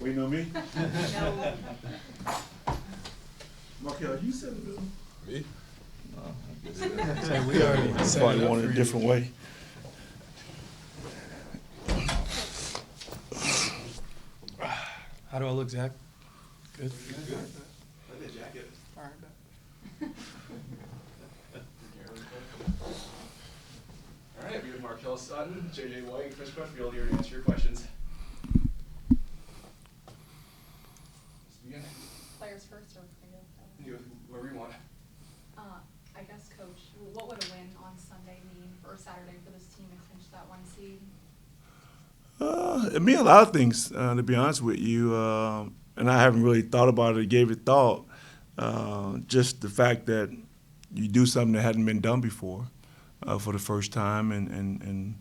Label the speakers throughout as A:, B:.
A: waiting on me?
B: No.
A: Marquel, you said it.
C: Me?
A: No, I guess
D: Hey, we already set
A: probably
D: it up
A: want it
D: for
A: a
D: you.
A: different way.
D: How do I look, Zach? Good?
C: Like that jacket.
D: All right, bet.
E: All right, we have Marquel Sutton, JJ White, and Chris Crutchfield here to answer your questions. Let's begin.
B: Players first or
E: You, whoever you want.
B: I guess, Coach, what would a win on Sunday mean for Saturday for this team to clinch that 1 seed?
A: It means a lot of things, to be honest with you. And I haven't really thought about it or gave it thought. Just the fact that you do something that hadn't been done before for the first time. And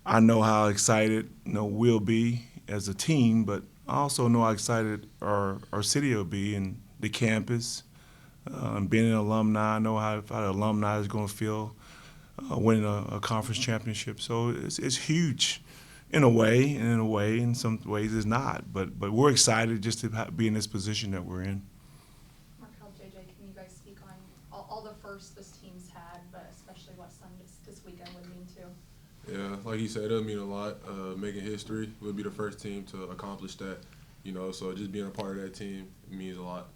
A: I know how excited we'll be as a team, but I also know how excited our city will be and the campus. And being an alumni, I know how the alumni is going to feel winning a conference championship. So it's huge. In a way, and in some ways it's not. But we're excited just to be in this position that we're in.
B: Marquel, JJ, can you guys speak on all the firsts this team's had, but especially what Sunday this weekend would mean too?
C: Yeah, like you said, it'll mean a lot. Making history, we'll be the first team to accomplish that. So just being a part of that team means a lot.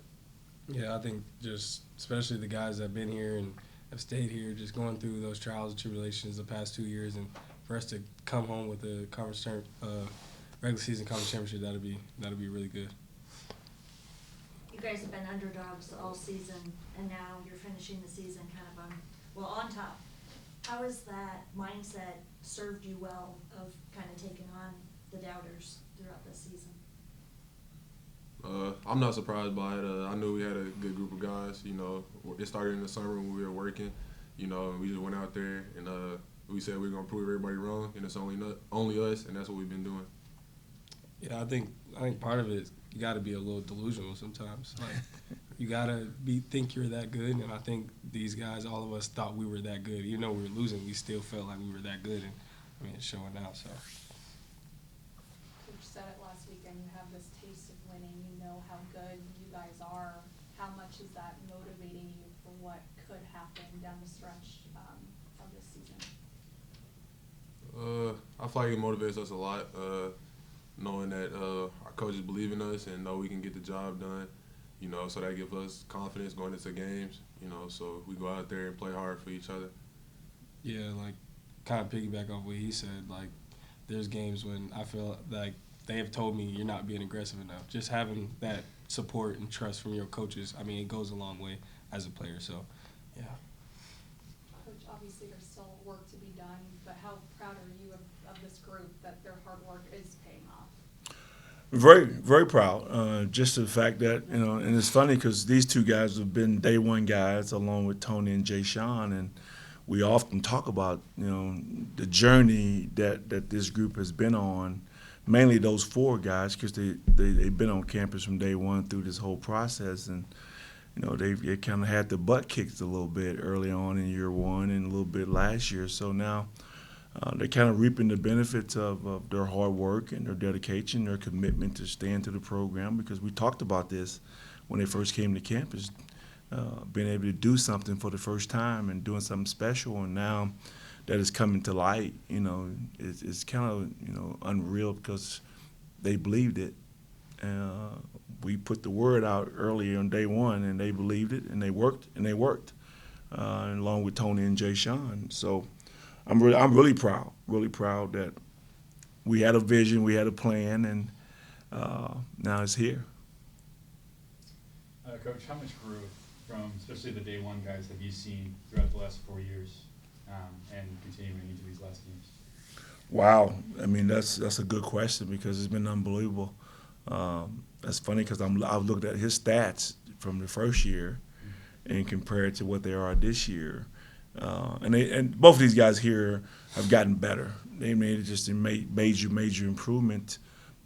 D: Yeah, I think just especially the guys that have been here and have stayed here, just going through those trials and tribulations the past 2 years, and for us to come home with a regular season conference championship, that'll be really good.
F: You guys have been underdogs all season, and now you're finishing the season kind of on top. How has that mindset served you well of kind of taking on the doubters throughout this season?
C: I'm not surprised by it. I knew we had a good group of guys. It started in the summer when we were working. And we just went out there and we said we were gonna prove everybody wrong, and it's only us, and that's what we've been doing.
D: Yeah, I think part of it is you got to be a little delusional sometimes. Like you got to think you're that good, and I think these guys, all of us, thought we were that good. Even though we were losing, we still felt like we were that good, and I mean it's showing now. So.
B: Coach said it last weekend. You have this taste of winning. You know how good you guys are. How much is that motivating you for what could happen down the stretch of this season?
C: I feel like it motivates us a lot, knowing that our coaches believe in us and know we can get the job done, so that gives us confidence going into games, so we go out there and play hard for each other.
D: Yeah, like kind of piggyback off what he said, like there's games when I feel like they have told me you're not being aggressive enough. Just having that support and trust from your coaches, I mean, it goes a long way as a player, so yeah.
B: Coach, obviously there's still work to be done, but how proud are you of this group that their hard work is paying off?
A: Very, very proud. Just the fact that, and it's funny because these two guys have been day one guys along with Tony and Jay Sean, and we often talk about, the journey that this group has been on, mainly those four guys because they've been on campus from day one through this whole process, and they kind of had the butt kicked a little bit early on in year one and a little bit last year. So now they're kind of reaping the benefits of their hard work and their dedication, their commitment to staying to the program, because we talked about this when they first came to campus, being able to do something for the first time and doing something special. And now that it's coming to light, it's kind of, unreal because they believed it. We put the word out earlier on day one, and they believed it, and they worked, along with Tony and Jay Sean. So I'm really proud that we had a vision, we had a plan, and now it's here.
G: Coach, how much growth from especially the day one guys have you seen throughout the last 4 years and continuing into these last games?
A: Wow, I mean that's a good question because it's been unbelievable. That's funny because I've looked at his stats from the first year and compared to what they are this year, and both of these guys here have gotten better. They made just a major improvement,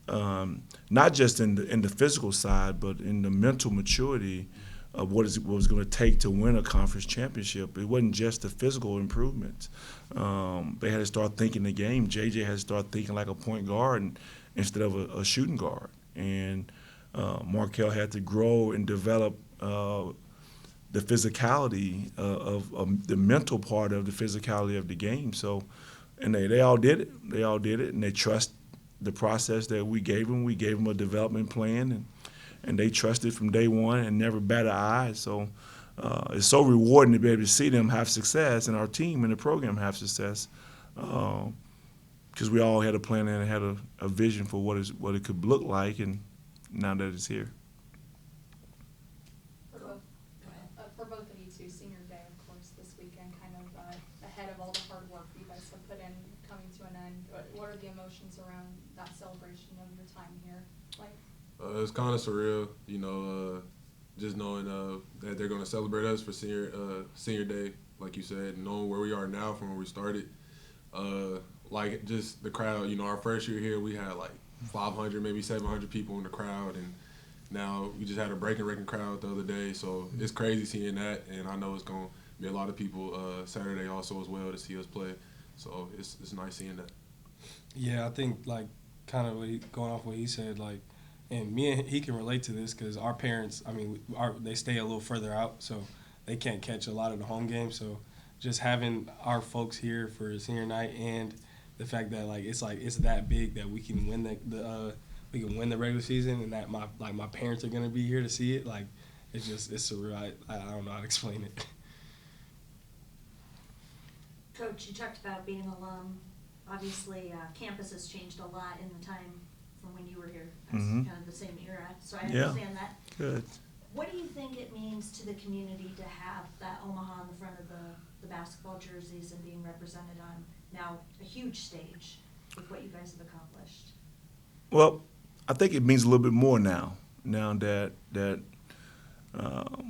A: not just in the physical side, but in the mental maturity of what it was going to take to win a conference championship. It wasn't just the physical improvements. They had to start thinking the game. JJ had to start thinking like a point guard instead of a shooting guard. and Marquel had to grow and develop the physicality of the mental part of the physicality of the game. So, and they all did it. They all did it, and they trust the process that we gave them. We gave them a development plan, and they trusted from day one and never batted an eye. So it's so rewarding to be able to see them have success and our team and the program have success, because we all had a plan and had a vision for what it could look like, and now that it's here.
B: For both of you two, senior day, of course, this weekend, kind of ahead of all the hard work you guys have put in, coming to an end. What are the emotions around that celebration of your time here like?
C: It's kind of surreal, you know, just knowing that they're going to celebrate us for senior day, like you said, knowing where we are now from where we started. Like just the crowd, you know, our first year here we had like 500, maybe 700 people in the crowd, and now we just had a breaking record crowd the other day, so it's crazy seeing that, and I know it's going to be a lot of people Saturday also as well to see us play, so it's nice seeing that.
D: Yeah, I think like kind of going off what he said, like, and me and he can relate to this because our parents, I mean, they stay a little further out, so they can't catch a lot of the home games. So just having our folks here for senior night, and the fact that it's that big that we can win the regular season, and that my parents are gonna be here to see it. Like it's surreal. I don't know how to explain it.
F: Coach, you talked about being an alum. Obviously, campus has changed a lot in the time from when you were here. That's kind of the same era, so I understand that.
A: Good.
F: What do you think it means to the community to have that Omaha on the front of the basketball jerseys and being represented on now a huge stage with what you guys have accomplished?
A: Well, I think it means a little bit more now that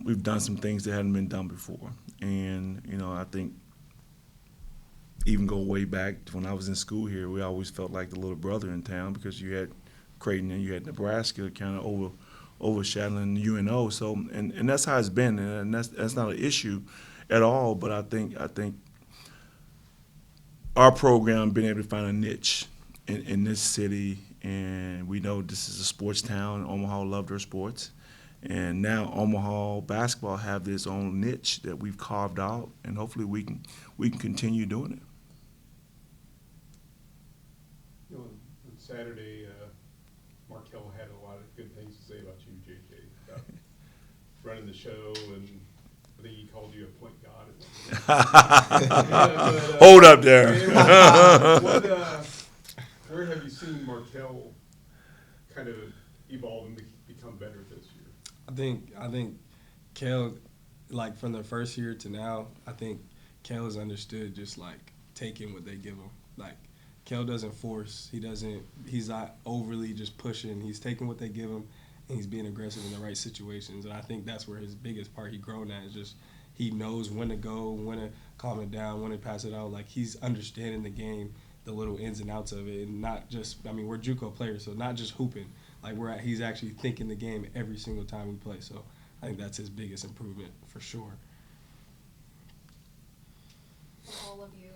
A: we've done some things that hadn't been done before. And, you know, I think even go way back to when I was in school here, we always felt like the little brother in town because you had Creighton and you had Nebraska kind of overshadowing UNO. So, and that's how it's been, and that's not an issue at all. But I think our program being able to find a niche in this city, and we know this is a sports town. Omaha loved their sports, and now Omaha basketball have this own niche that we've carved out, and hopefully we can continue doing it.
H: You know, on Saturday, Marquel had a lot of good things to say about you, JJ, about running the show, and I think he called you a point god.
A: Hold up there.
H: Where have you seen Marquel kind of evolve and become better this year?
D: I think Kel, like from the first year to now, I think Kel has understood just like taking what they give him. Like Kel doesn't force. He's not overly just pushing. He's taking what they give him, and he's being aggressive in the right situations. And I think that's where his biggest part he's grown at is just he knows when to go, when to calm it down, when to pass it out. Like he's understanding the game, the little ins and outs of it, and not just. I mean, we're JUCO players, so not just hooping. Like he's actually thinking the game every single time we play. So I think that's his biggest improvement for sure.
B: For all of you,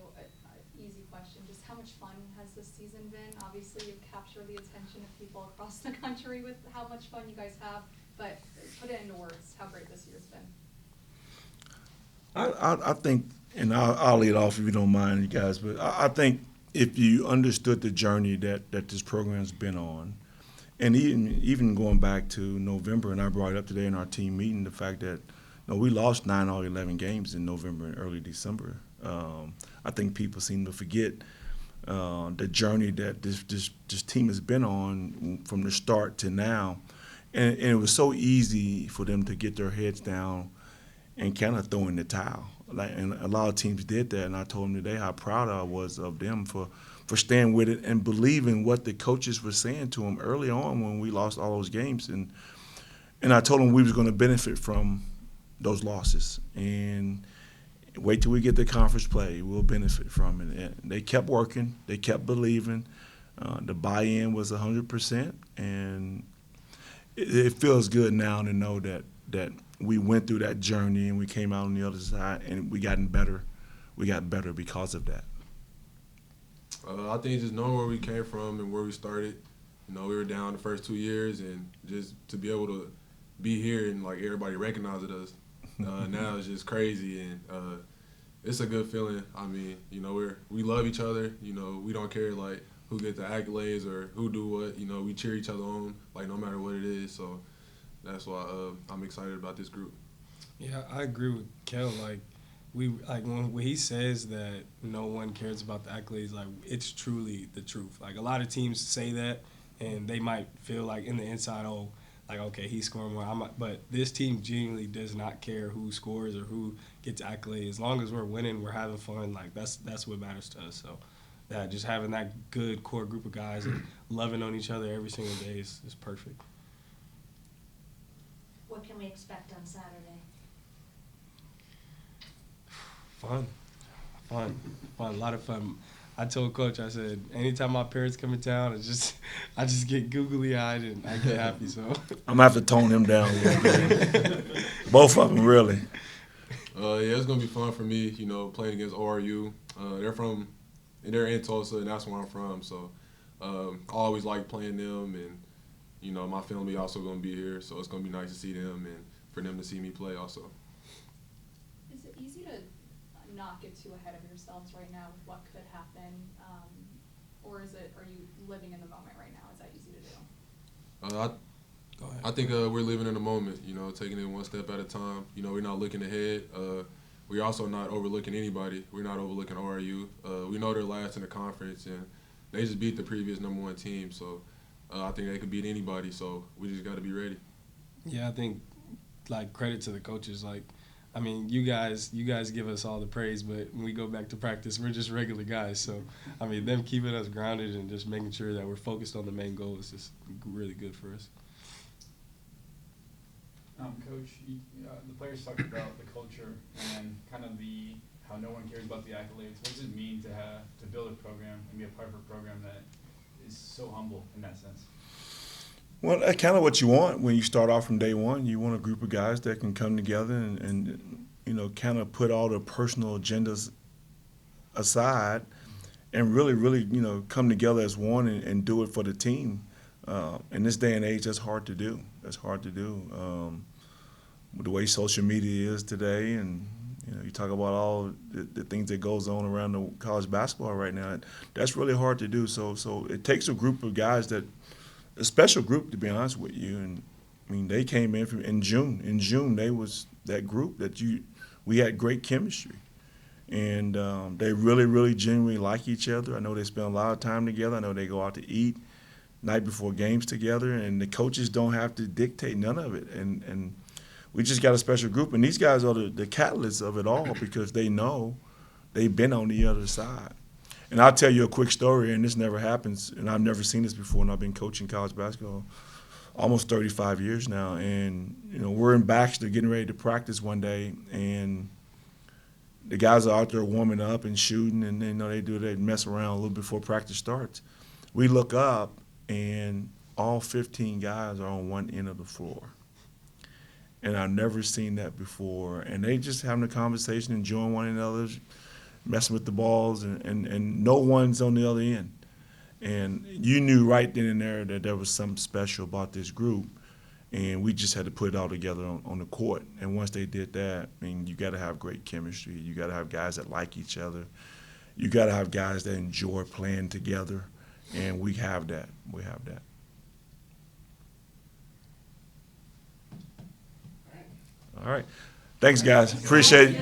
B: easy question, just how much fun has this season been? Obviously, you've captured the attention of people across the country with how much fun you guys have, but put it into words, how great this year's been.
A: I think, and I'll lead off if you don't mind, you guys, but I think if you understood the journey that this program's been on, and even going back to November, and I brought it up today in our team meeting, the fact that we lost 9 or 11 games in November and early December. I think people seem to forget the journey that this team has been on from the start to now, and it was so easy for them to get their heads down and kind of throw in the towel. And a lot of teams did that, and I told them today how proud I was of them for staying with it and believing what the coaches were saying to them early on when we lost all those games. And I told them we was going to benefit from those losses. And wait till we get the conference play. We'll benefit from it. And they kept working. They kept believing. The buy-in was 100%. And it feels good now to know that we went through that journey and we came out on the other side and we got better. We got better because of that.
C: I think just knowing where we came from and where we started, You know, we were down the first 2 years, and just to be able to be here and like everybody recognizing us now is just crazy, and it's a good feeling. I mean, you know, we love each other. You know, we don't care like who get the accolades or who do what. You know, we cheer each other on like no matter what it is. So that's why I'm excited about this group.
D: Yeah, I agree with Kel. Like, when he says that no one cares about the accolades, like, it's truly the truth. Like, a lot of teams say that, and they might feel like in the inside, oh, like, okay, he's scoring more. But this team genuinely does not care who scores or who gets accolades. As long as we're winning, we're having fun. Like, that's what matters to us. So, yeah, just having that good core group of guys and loving on each other every single day is perfect.
F: What can we expect on Saturday?
D: Fun, a lot of fun. I told Coach, I said, anytime my parents come in town, I just get googly-eyed and I get happy. So
A: I'm gonna have to tone him down a little bit. Both of them, really.
C: Yeah, it's gonna be fun for me. You know, playing against ORU. They're in Tulsa, and that's where I'm from. So I always like playing them, and you know, my family also gonna be here, so it's gonna be nice to see them and for them to see me play also.
B: Is it easy to not get too ahead of yourselves right now with what could happen, or are you living in the moment right now? Is that easy to do?
C: I think we're living in the moment, you know, taking it one step at a time. You know, we're not looking ahead. We're also not overlooking anybody. We're not overlooking RU. We know they're last in the conference, and they just beat the previous #1 team. So I think they could beat anybody. So we just got to be ready.
D: yeah, I think like credit to the coaches. Like, I mean, you guys give us all the praise, but when we go back to practice, we're just regular guys. So, I mean, them keeping us grounded and just making sure that we're focused on the main goal is just really good for us.
G: Coach, the players talked about the culture and kind of how no one cares about the accolades. What does it mean to build a program and be a part of a program that is so humble in that sense?
A: Well, that's kind of what you want when you start off from day one. You want a group of guys that can come together and you know, kind of put all the personal agendas aside and really, you know, come together as one and do it for the team. In this day and age, that's hard to do. With the way social media is today, and you know, you talk about all the things that goes on around the college basketball right now. That's really hard to do. So it takes a group of guys a special group, to be honest with you. And I mean, they came in in June. In June, they was that group we had great chemistry, and they really genuinely like each other. I know they spend a lot of time together. I know they go out to eat night before games together, and the coaches don't have to dictate none of it. And we just got a special group, and these guys are the catalysts of it all because they know they've been on the other side. And I'll tell you a quick story, and this never happens, and I've never seen this before, and I've been coaching college basketball almost 35 years now. And, you know, we're in Baxter getting ready to practice one day, and the guys are out there warming up and shooting, and you know, they mess around a little before practice starts. We look up, and all 15 guys are on one end of the floor. And I've never seen that before. And they just having a conversation, enjoying one another, messing with the balls, and no one's on the other end. And you knew right then and there that there was something special about this group, and we just had to put it all together on the court. And once they did that, I mean, you got to have great chemistry. You got to have guys that like each other. You got to have guys that enjoy playing together, and we have that. All right. Thanks, guys. Appreciate you.